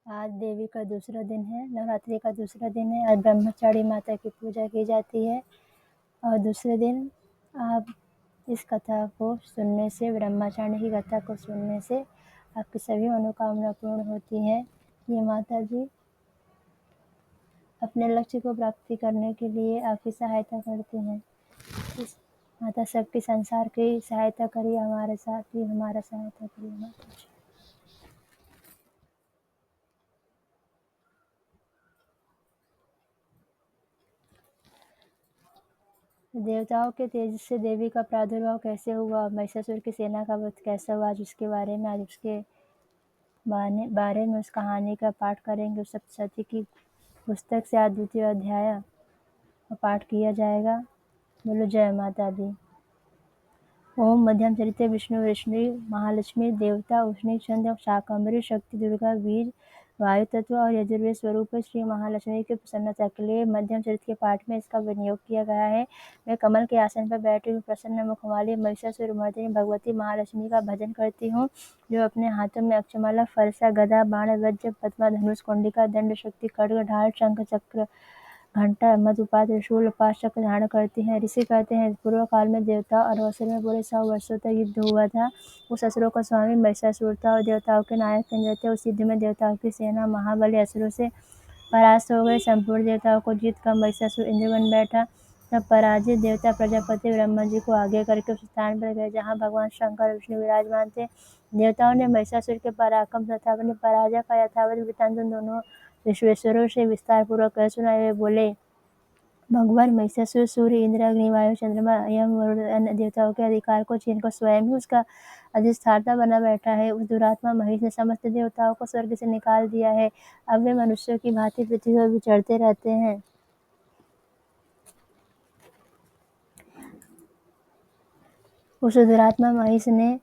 आज देवी का दूसरा दिन है, नवरात्रि का दूसरा दिन है। आज ब्रह्मचारी माता की पूजा की जाती है और दूसरे दिन आप इस कथा को सुनने से, ब्रह्मचारी की कथा को सुनने से आपकी सभी मनोकामना पूर्ण होती है। ये माता जी अपने लक्ष्य को प्राप्ति करने के लिए आपकी सहायता करती हैं। इस माता सबके संसार की सहायता करिए, हमारे साथ भी हमारा सहायता करिए माता जी। देवताओं के तेज से देवी का प्रादुर्भाव कैसे हुआ, महिषासुर की सेना का वध कैसे हुआ, आज उसके बारे में, आज उसके बारे में उस कहानी का पाठ करेंगे। उस सप्तशती की पुस्तक से आज द्वितीय अध्याय का पाठ किया जाएगा। बोलो जय माता दी। ओम मध्यम चरित्र विष्णु वृष्णि महालक्ष्मी देवता उष्णी चंद्र शाकंभरी शक्ति दुर्गा वीर वायु तत्व और यजुर्वेद स्वरूप श्री महालक्ष्मी की प्रसन्नता के लिए मध्यम चरित्र के पाठ में इसका विनियोग किया गया है। मैं कमल के आसन पर बैठी हुई प्रसन्न मुख वाली महिषासुर मर्दिनी भगवती महालक्ष्मी का भजन करती हूँ, जो अपने हाथों में अक्षमाला फरसा गदा बाण वज्र पद्मा धनुष कुंडिका दंड शक्ति खड्ग ढाल शंख चक्र घंटा मधुपात त्रिशूल पाश चक्र धारण करती हैं। ऋषि कहते हैं पूर्व काल में देवता और असुर में पूरे 100 वर्षों तक युद्ध हुआ था। उस असुरों का स्वामी महिषासुर था और देवताओं के नायक इंद्र थे। उस युद्ध में देवताओं की सेना महाबली असुरों से परास्त हो गए। संपूर्ण देवताओं को जीत कर महिषासुर इंद्र बन बैठा। तब पराजित देवता प्रजापति ब्रह्मा जी को आगे करके उस स्थान पर गए जहाँ भगवान शंकर विष्णु विराजमान थे। देवताओं ने महिषासुर के पराक्रम तथा अपनी पराजय का यथावत वृत्तांत दोनों विश्वेश्वरों से विस्तार पूर्वक सुनाए हुए बोले। भगवान महिषासुर सूर्य इंद्र अग्नि वायु चंद्रमा यम वरुण अन्य देवताओं के अधिकार को छीनकर स्वयं ही उसका अधिष्ठाता बना बैठा है। उस दुरात्मा महिष ने समस्त देवताओं को स्वर्ग से निकाल दिया है। अब वे मनुष्यों की भांति पृथ्वी पर विचरते रहते हैं। उस दुरात्मा महिष ने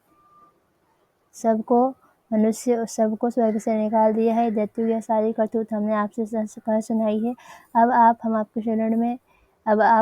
सबको स्वर्ग से निकाल दिया है। दैत्यों यह सारी करतूत हमने आपसे कह सुनाई है। अब आप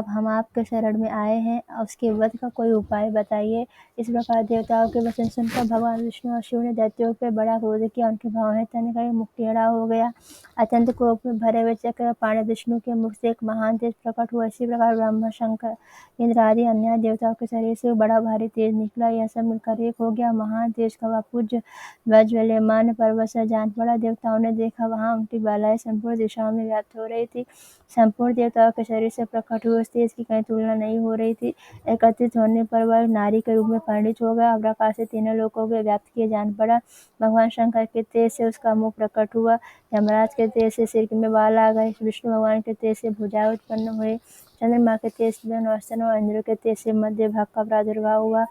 हम आपके शरण में आए हैं। उसके वध का कोई उपाय बताइए। इस प्रकार देवताओं के वचन सुनकर भगवान विष्णु और शिव ने दैत्यों पर बड़ा क्रोध किया। उनके भाव में तन का मुख टेढ़ा हो गया। अत्यंत क्रोध में भरे हुए चक्र पाणी विष्णु के मुख से एक महान तेज प्रकट हुआ। इसी प्रकार ब्रह्मा शंकर इंद्र आदि अन्य देवताओं के शरीर से बड़ा भारी तेज निकला। यह सब मिलकर एक हो गया। महान तेज का पूज्य ज्वलयमान पर्वत से जान पड़ा। देवताओं ने देखा वहां उनकी बालाएं संपूर्ण दिशाओं में व्याप्त हो रही थी। संपूर्ण देवताओं के शरीर से प्रकट हुए उस तेज की कहीं तुलना नहीं हो रही थी। एकत्रित होने पर वह नारी के रूप में परिणित हो गया। प्रकाश से तीनों लोकों में व्याप्त किए जान पड़ा। भगवान शंकर के तेज से उसका मुख प्रकट हुआ। यमराज के तेज से सिर में बाल आ गए। विष्णु भगवान के तेज से भुजाएं उत्पन्न हुए। चंद्रमा के तेज से दोनों स्तनों और इंद्र के तेज से मध्य भाग का प्रादुर्भाव हुआ।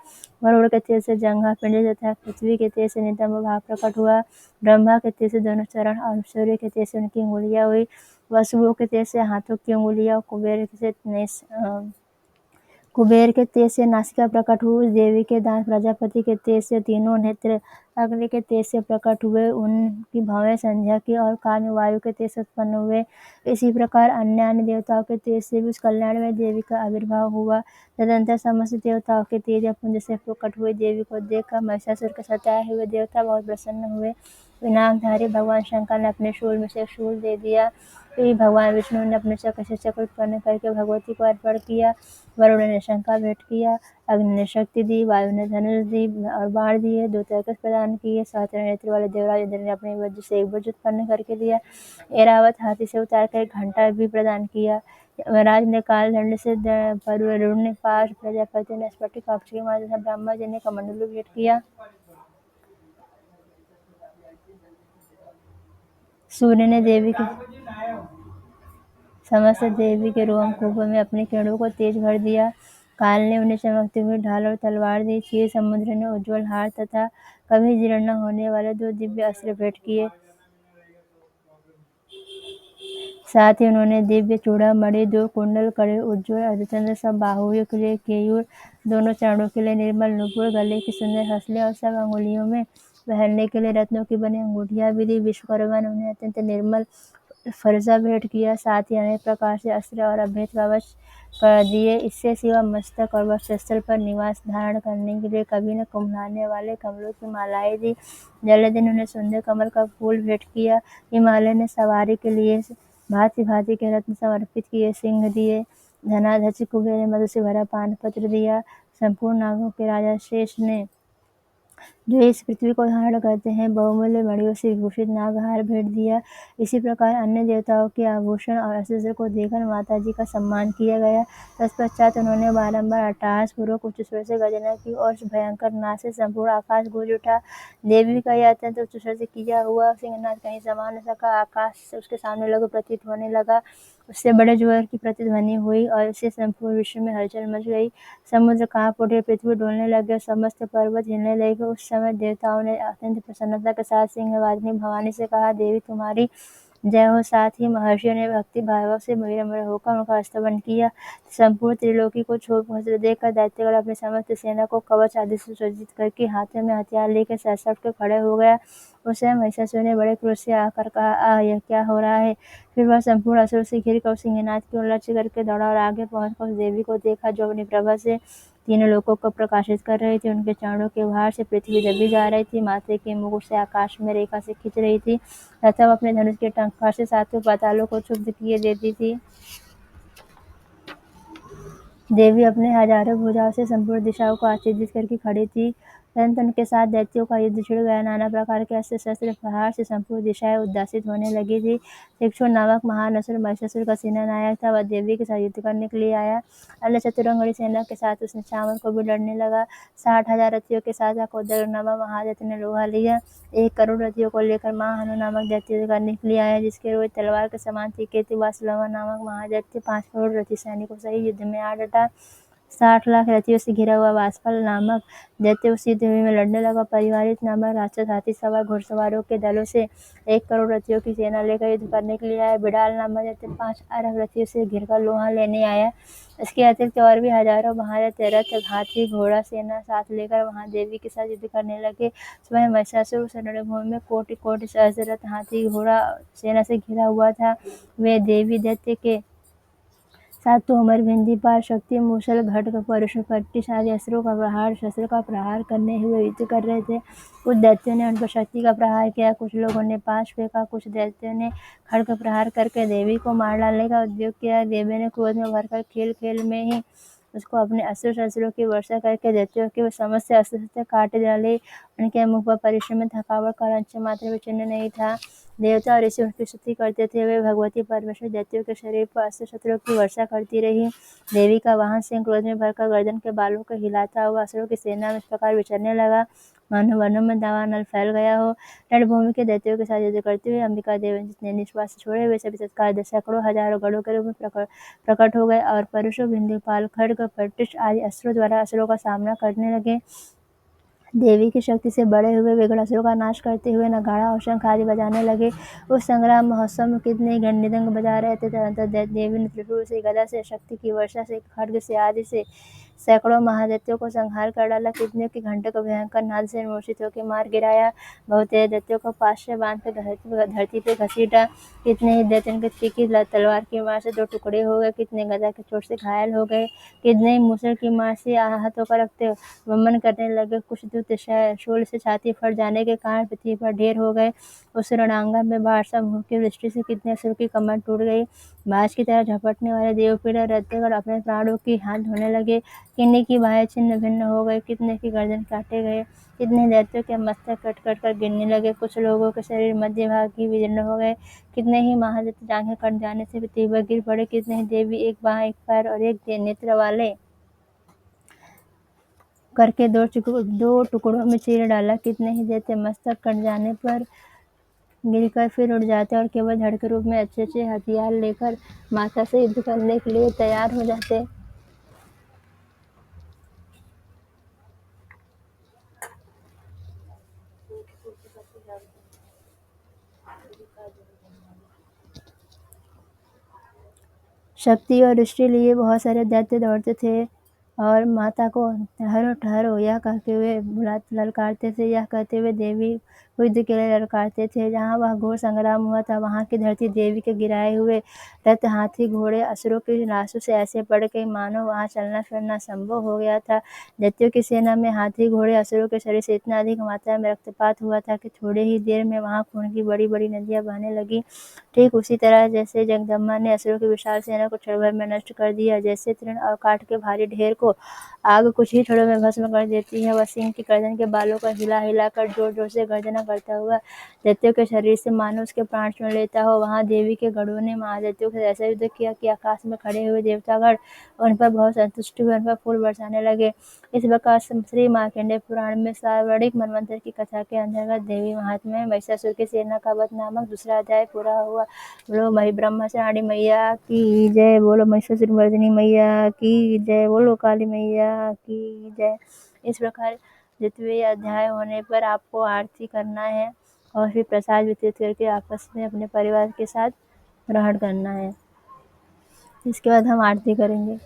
वरुण के तेज से जंघा पिंड तथा पृथ्वी के तेज से नितंब भाग प्रकट हुआ। ब्रह्मा के तेज से दोनों चरण और सूर्य के तेज से उनकी अंगुलियां हुई। वसुओं के तेज से हाथों की अंगुलियां, कुबेर के तेज से नासिका प्रकट हुई। देवी के दांत, प्रजापति के तेज से तीनों नेत्र, अग्नि के तेज से प्रकट हुए। उनकी भवें संध्या की और कान वायु के तेज से उत्पन्न हुए। इसी प्रकार अन्य देवताओं के तेज से भी उस कल्याण में देवी का आविर्भाव हुआ। तदंतर समस्त देवताओं के तेज पुंज से प्रकट हुई। देवी को देखकर महिषासुर के सताए हुए देवता बहुत प्रसन्न हुए। विनाकधारी भगवान शंकर ने अपने शूल में से शूल दे दिया। फिर भगवान विष्णु ने अपने चक्र से चक्र उत्पन्न करके भगवती को अर्पण किया। वरुण ने शंखा भेंट किया। अग्नि ने शक्ति दी। वायु ने धनुष दी और बाण दिए। दो तरकस प्रदान किए। 7 नेत्र वाले देवराज इंद्र ने अपने वज्र से एक वज्र उत्पन्न करके दिया। ऐरावत हाथी से उतार कर एक घंटा भी प्रदान किया। यमराज ने काल दंड से वरुण ने पाश, प्रजापति ने स्फटिक अक्षय तथा ब्रह्मा जी ने कमंडलू भेंट किया। सूर्य ने समस्त देवी के रोमकूपों में अपनी किरणों को तेज भर दिया। काल ने उन्हें चमकती हुई ढाल और तलवार दी। क्षीर समुद्र ने उज्ज्वल हार तथा कभी जीर्ण न होने वाले 2 दिव्य अस्त्र भेंट किए। साथ ही उन्होंने दिव्य चूड़ामणि, 2 कुंडल, कड़े उज्ज्वल अर्धचंद्र, सब बाहुओं के लिए केयूर, दोनों चरणों के लिए निर्मल नुपुर, गले की सुंदर हंसले और सब अंगुलियों में पहनने के लिए रत्नों की बनी अंगूठियां भी दी। विश्वकर्मा ने उन्हें अत्यंत निर्मल फरसा भेंट किया, साथ ही अनेक प्रकार से अस्त्र और अभेद कवच कर दिए। इससे सिवा मस्तक और वक्षस्थल पर निवास धारण करने के लिए कभी न कुम्भलाने वाले कमलों की मालाएं दी। जल्द उन्हें सुंदर कमल का फूल भेंट किया। हिमालय ने सवारी के लिए भांति भांति के रत्न समर्पित किए, सिंह दिए। धनाध्यक्ष कुबेर ने मधु से भरा पान पत्र दिया। संपूर्ण नागों के राजा शेष ने, जो इस पृथ्वी को धारण करते हैं, बहुमूल्य मणियों से विभूषित नागहार भेंट दिया। इसी प्रकार अन्य देवताओं के आभूषण और अस्त्र को देकर माताजी का सम्मान किया गया। तत्पश्चात उन्होंने बारंबार अट्टहास पूर्वक उच्च स्वर से गर्जना की और भयंकर नाद से संपूर्ण आकाश गूंज उठा। देवी का यह अत्यंत उच्च स्वर से किया हुआ सिंहनाद कहीं समा न सका। आकाश से उसके सामने लघु प्रतीत होने लगा। उससे बड़े जोर की प्रतिध्वनि हुई और इससे संपूर्ण विश्व में हलचल मच गई। समुद्र कांप उठे, पृथ्वी डोलने लगे और समस्त पर्वत हिलने लगे। उस समय देवताओं ने अत्यंत प्रसन्नता के साथ सिंहवादिनी भवानी से कहा, देवी तुम्हारी जय हो। साथ ही महर्षियों ने भक्ति भाव से विनम्र होकर उनका स्तवन किया। संपूर्ण त्रिलोकी को क्षोभ देखकर दैत्यगण अपनी समस्त सेना को कवच आदि से सुसज्जित करके हाथों में हथियार लेकर सहसा उठ के खड़े हो गया। उस समय महिषासुर ने बड़े क्रोध से आकर कहा, यह क्या हो रहा है। फिर वह संपूर्ण असुर से घिर कर सिंहनाद की ओर लक्ष्य करके दौड़ा और आगे पहुंचकर उस देवी को देखा, जो अपनी प्रभा से तीनों लोकों को प्रकाशित कर रही थी। उनके चरणों के भार से पृथ्वी दबी जा रही थी, माथे के मुकुट से आकाश में रेखा से खींच रही थी तथा वह अपने धनुष के टंकार से सातों पातालों को क्षुब्ध किए देती थी। देवी अपने हजारों भुजाओं से संपूर्ण दिशाओं को आच्छादित करके खड़ी थी। परंतु उनके साथ दैत्यों का युद्ध छिड़ गया। नाना प्रकार के अस्त्र शस्त्र प्रहार से संपूर्ण दिशाएं उद्दासित होने लगी थी। शिक्षु नामक महान असुर महिषासुर का सेना नायक था। वह देवी के साथ युद्ध करने के लिए आया। अन्य चतुरंगणी सेना के साथ उसने चावल को भी लड़ने लगा। 60,000 रथियों के साथ कोदर नामक महादैत्य ने लोहा लिया। 1 करोड़ रथियों को लेकर महाहनु नामक दैत्य युद्ध करने के लिए आया, जिसके रोज तलवार के समान तीखे थे। वासुलवा नामक महादैत्य 5 करोड़ रथी सैनिकों सहित युद्ध में आ डटा। 60 लाख रथियों से घिरा हुआ वासफल नामक दैत्य उस युद्ध में लड़ने लगा। परिवारित नामक राक्षस हाथी सवार घुड़सवारों के दलों से 1 करोड़ रथियों की सेना लेकर युद्ध करने के लिए आया। बिडाल नामक दैत्य 5 अरब रथियों से घिरकर लोहा लेने आया। इसके अतिरिक्त और भी हजारों महादैत्य रथ, हाथी, घोड़ा सेना साथ लेकर वहां देवी के साथ युद्ध करने लगे। स्वयं महिषासुर उस रणभूमि में कोटि कोटि सहस्त्र रथ, हाथी, घोड़ा सेना से घिरा हुआ था। वे देवी दैत्य के साथ तोमर, भिंडी, पार, शक्ति, मूसल, खड्ग, परशु, पट्टिश आदि अस्त्रों का प्रहार, शस्त्र का प्रहार करने हुए युद्ध कर रहे थे। कुछ दैत्यों ने उन पर शक्ति का प्रहार किया, कुछ लोगों ने पाश फेंका, कुछ दैत्यों ने खड्ग प्रहार करके देवी को मार डालने का उद्योग किया। देवी ने क्रोध में भरकर खेल खेल में ही उसको अपने अस्त्र शस्त्रों की वर्षा करके दैत्यों के वो समस्त अस्त्र शस्त्र काट डाले। उनके मुख पर परिश्रम में थकावट का अंश मात्र भी चिन्ह नहीं था। देवता और ऋषि उनकी स्तुति करते थे। वे भगवती परमेश्वर दैत्यों के शरीर पर अस्त्र शस्त्रों की वर्षा करती रही। देवी का वाहन सिंह क्रोध में भरकर गर्दन के बालों को हिलाता हुआ असुरों की सेना में इस प्रकार विचरने लगा, मानो वनों में दावानल फैल गया हो। रणभूमि के दैत्यों के साथ युद्ध करते हुए अंबिका देवी ने निश्वास छोड़े वे सभी तत्काल सैकड़ों हजारों गढ़ों के रूप में प्रकट हो गए और परशु, बिंदुपाल, खड्ग, पट्टिश आदि अस्त्रों द्वारा असुरों का सामना करने लगे। देवी की शक्ति से बड़े हुए वे गणासुरों का नाश करते हुए नगाड़ा और शंख आदि बजाने लगे। उस संग्राम महोत्सव में कितने ही मृदंग बजा रहे थे। तदनंतर देवी ने त्रिशूल से, गदा से, शक्ति की वर्षा से, खड्ग से आदि से सैकड़ों महादैत्यों को संहार कर डाला। कितने की घंटे को भयंकर नाद से मूर्छित होकर मार गिराया। बहुत दैत्यों को पाश से बांधकर धरती पे घसीटा। कितने ही दैत्यों के तीखी तलवार की मार से 2 टुकड़े हो गए। कितने गदा की चोट से घायल हो गए। कितने ही मूसल की मार से आहत होकर रखते वमन करने लगे। कुछ दूत शूल से छाती फट जाने के कारण पृथ्वी पर ढेर हो गए। उस रणांगन में बाढ़ सा मुँह की वृष्टि से कितने असुर की कमर टूट गई। बाज की तरह झपटने वाले देवपीड़ा दैत्यगण अपने प्राणों की हाथ धोने लगे। किन्हीं की बाहें छिन्न भिन्न हो गई, कितने की गर्दन काटे गए। कितने दैत्यों के मस्तक कट कट कर गिरने लगे। कुछ लोगों के शरीर मध्य भाग ही विदीर्ण हो गए। कितने ही महादैत्य जांघें कट जाने से पृथ्वी पर गिर पड़े। कितने ही देवी एक बाह, एक पैर और एक नेत्र वाले करके 2 टुकड़ों में चीर डाला। कितने ही दैत्य मस्तक कट जाने पर गिरकर फिर उड़ जाते और केवल धड़ के रूप में अच्छे अच्छे हथियार लेकर माता से युद्ध करने के लिए तैयार हो जाते। शक्ति और दृष्टि लिए बहुत सारे दैत्य दौड़ते थे और माता को ठहरो ठहरो यह कहते हुए ललकारते थे। यह कहते हुए देवी युद्ध के लिए ललकारते थे। जहाँ वह घोर संग्राम हुआ था, वहाँ की धरती देवी के गिराए हुए रथ, हाथी, घोड़े असुरों की लाशों से ऐसे पड़ गई मानो वहाँ चलना फिरना संभव हो गया था। दैत्यों की सेना में हाथी, घोड़े, असुरों के शरीर से इतना अधिक मात्रा में रक्तपात हुआ था कि थोड़े ही देर में वहाँ खून की बड़ी बड़ी नदियाँ बहने लगीं। ठीक उसी तरह जैसे जगदम्बा ने असुरों की विशाल सेना को क्षण भर में नष्ट कर दिया, जैसे तृण और काठ के भारी ढेर को आग कुछ ही क्षणों में भस्म कर देती है, वह सिंह की गर्दन के बालों को हिला हिलाकर जोर जोर से गर्जना करता हुआ दैत्यों के शरीर से मानो उसके प्राण चुन लेता हो। वहाँ देवी के गढ़ों ने महादैत्यों के साथ ऐसा युद्ध किया कि आकाश में खड़े हुए देवतागण उन पर बहुत संतुष्ट हुए, उन पर फूल बरसाने लगे। इस प्रकार श्री मार्कंडेय पुराण में सावर्णिक मनवंतर की कथा के अंतर्गत देवी महात्म्य महिषासुर की सेना का वध नामक दूसरा अध्याय पूरा हुआ। बोलो मही ब्रह्मचारिणी मैया की जय, बोलो महिषासुर मर्दिनी मैया की जय, बोलो काली मैया की जय। इस प्रकार जितने अध्याय होने पर आपको आरती करना है और फिर प्रसाद वितरित करके आपस में अपने परिवार के साथ ग्रहण करना है। इसके बाद हम आरती करेंगे।